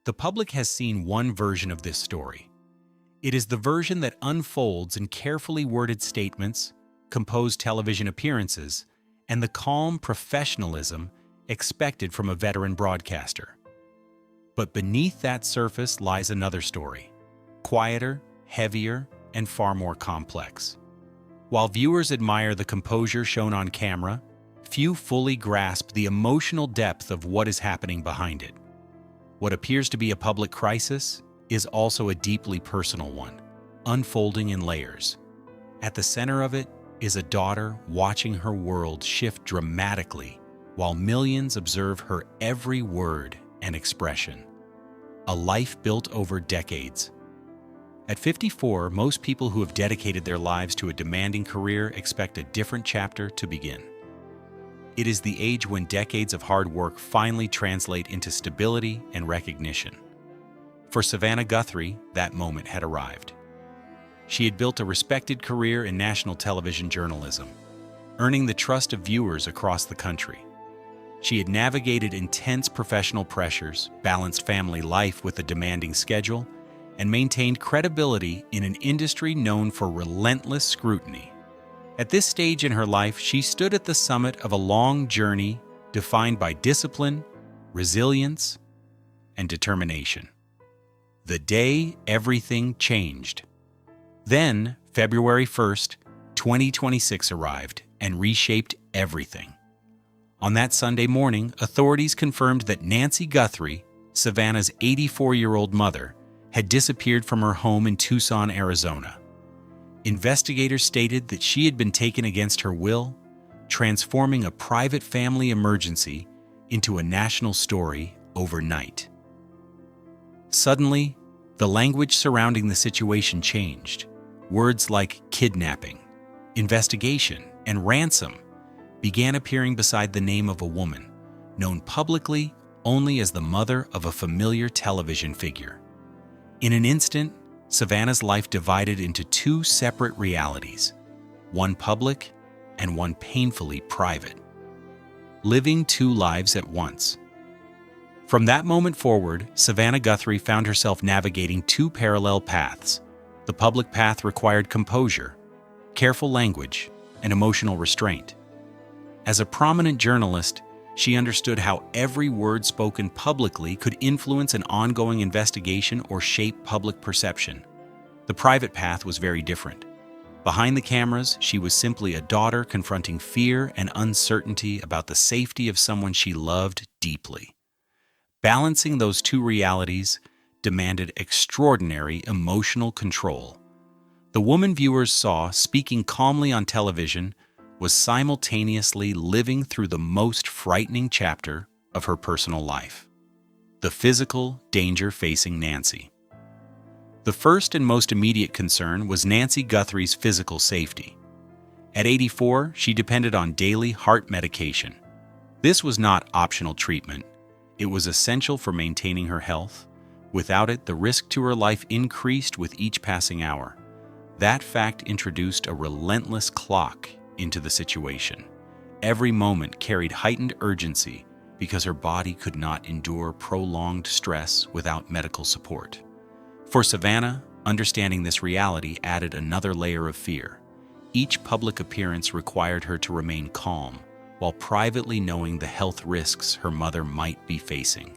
The public has seen one version of this story. It is the version that unfolds in carefully worded statements, composed television appearances, and the calm professionalism expected from a veteran broadcaster. But beneath that surface lies another story, quieter, heavier, and far more complex. While viewers admire the composure shown on camera, few fully grasp the emotional depth of what is happening behind it. What appears to be a public crisis is also a deeply personal one, unfolding in layers. At the center of it is a daughter watching her world shift dramatically while millions observe her every word and expression. A life built over decades. At 54, most people who have dedicated their lives to a demanding career expect a different chapter to begin. It is the age when decades of hard work finally translate into stability and recognition. For Savannah Guthrie, that moment had arrived. She had built a respected career in national television journalism, earning the trust of viewers across the country. She had navigated intense professional pressures, balanced family life with a demanding schedule, and maintained credibility in an industry known for relentless scrutiny. At this stage in her life, she stood at the summit of a long journey defined by discipline, resilience, and determination. The day everything changed. Then, February 1st, 2026 arrived and reshaped everything. On that Sunday morning, authorities confirmed that Nancy Guthrie, Savannah's 84-year-old mother, had disappeared from her home in Tucson, Arizona. Investigators stated that she had been taken against her will, transforming a private family emergency into a national story overnight. Suddenly, the language surrounding the situation changed. Words like kidnapping, investigation, and ransom began appearing beside the name of a woman, known publicly only as the mother of a familiar television figure. In an instant, Savannah's life divided into two separate realities, one public and one painfully private. Living two lives at once. From that moment forward, Savannah Guthrie found herself navigating two parallel paths. The public path required composure, careful language, and emotional restraint. As a prominent journalist, she understood how every word spoken publicly could influence an ongoing investigation or shape public perception. The private path was very different. Behind the cameras, she was simply a daughter confronting fear and uncertainty about the safety of someone she loved deeply. Balancing those two realities demanded extraordinary emotional control. The woman viewers saw speaking calmly on television was simultaneously living through the most frightening chapter of her personal life. The physical danger facing Nancy. The first and most immediate concern was Nancy Guthrie's physical safety. At 84, she depended on daily heart medication. This was not optional treatment. It was essential for maintaining her health. Without it, the risk to her life increased with each passing hour. That fact introduced a relentless clock into the situation. Every moment carried heightened urgency because her body could not endure prolonged stress without medical support. For Savannah, understanding this reality added another layer of fear. Each public appearance required her to remain calm, while privately knowing the health risks her mother might be facing.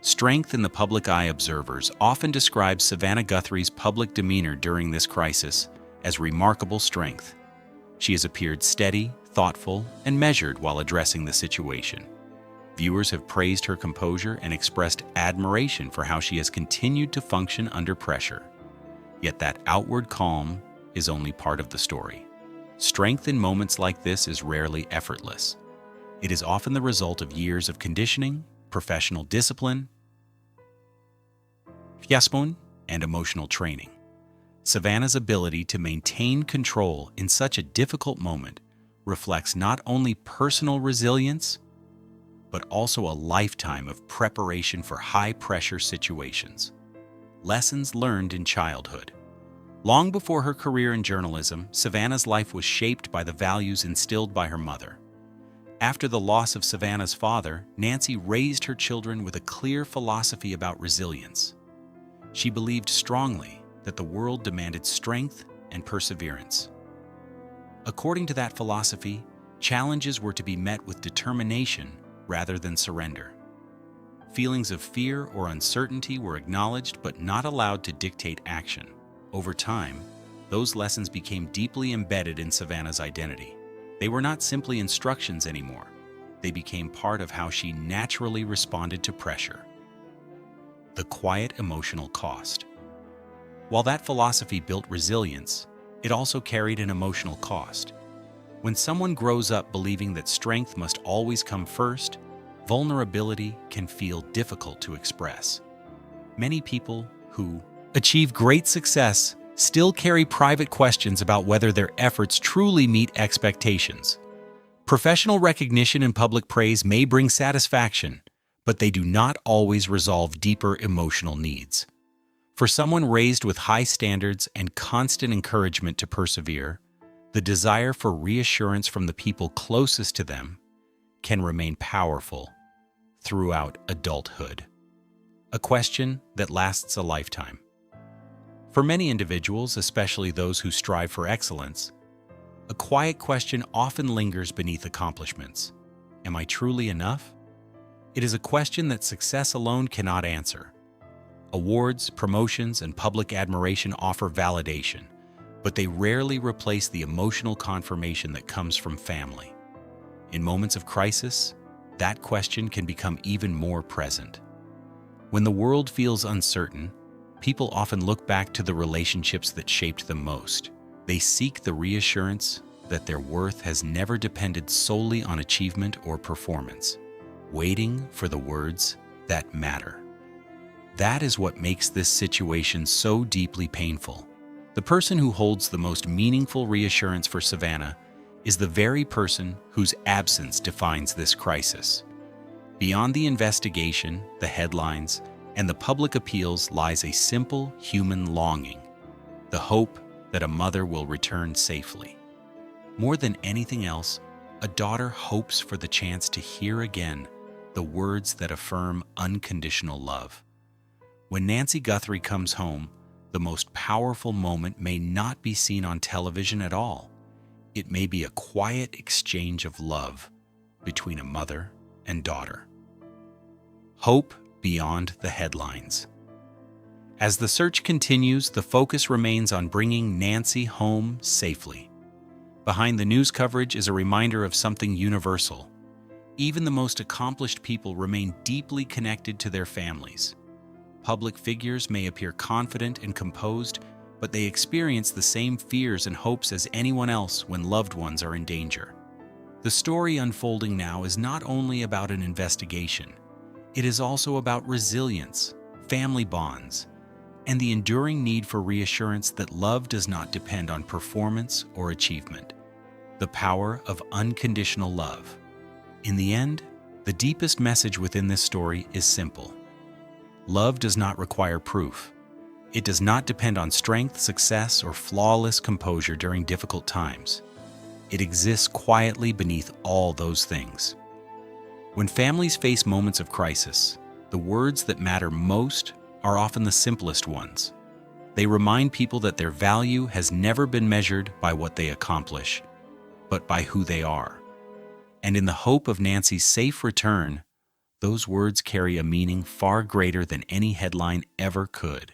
Strength in the public eye. Observers often describe Savannah Guthrie's public demeanor during this crisis as remarkable strength. She has appeared steady, thoughtful, and measured while addressing the situation. Viewers have praised her composure and expressed admiration for how she has continued to function under pressure. Yet that outward calm is only part of the story. Strength in moments like this is rarely effortless. It is often the result of years of conditioning, professional discipline, and emotional training. Savannah's ability to maintain control in such a difficult moment reflects not only personal resilience, but also a lifetime of preparation for high-pressure situations. Lessons learned in childhood. Long before her career in journalism, Savannah's life was shaped by the values instilled by her mother. After the loss of Savannah's father, Nancy raised her children with a clear philosophy about resilience. She believed strongly that the world demanded strength and perseverance. According to that philosophy, challenges were to be met with determination rather than surrender. Feelings of fear or uncertainty were acknowledged but not allowed to dictate action. Over time, those lessons became deeply embedded in Savannah's identity. They were not simply instructions anymore. They became part of how she naturally responded to pressure. The quiet emotional cost. While that philosophy built resilience, it also carried an emotional cost. When someone grows up believing that strength must always come first, vulnerability can feel difficult to express. Many people who achieve great success still carry private questions about whether their efforts truly meet expectations. Professional recognition and public praise may bring satisfaction, but they do not always resolve deeper emotional needs. For someone raised with high standards and constant encouragement to persevere, the desire for reassurance from the people closest to them can remain powerful throughout adulthood. A question that lasts a lifetime. For many individuals, especially those who strive for excellence, a quiet question often lingers beneath accomplishments. Am I truly enough? It is a question that success alone cannot answer. Awards, promotions, and public admiration offer validation, but they rarely replace the emotional confirmation that comes from family. In moments of crisis, that question can become even more present. When the world feels uncertain, people often look back to the relationships that shaped them most. They seek the reassurance that their worth has never depended solely on achievement or performance, waiting for the words that matter. That is what makes this situation so deeply painful. The person who holds the most meaningful reassurance for Savannah is the very person whose absence defines this crisis. Beyond the investigation, the headlines, and the public appeals lies a simple human longing, the hope that a mother will return safely. More than anything else, a daughter hopes for the chance to hear again the words that affirm unconditional love. When Nancy Guthrie comes home, the most powerful moment may not be seen on television at all. It may be a quiet exchange of love between a mother and daughter. Hope beyond the headlines. As the search continues, the focus remains on bringing Nancy home safely. Behind the news coverage is a reminder of something universal. Even the most accomplished people remain deeply connected to their families. Public figures may appear confident and composed, but they experience the same fears and hopes as anyone else when loved ones are in danger. The story unfolding now is not only about an investigation, it is also about resilience, family bonds, and the enduring need for reassurance that love does not depend on performance or achievement. The power of unconditional love. In the end, the deepest message within this story is simple. Love does not require proof. It does not depend on strength, success, or flawless composure during difficult times. It exists quietly beneath all those things. When families face moments of crisis, the words that matter most are often the simplest ones. They remind people that their value has never been measured by what they accomplish, but by who they are. And in the hope of Nancy's safe return, those words carry a meaning far greater than any headline ever could.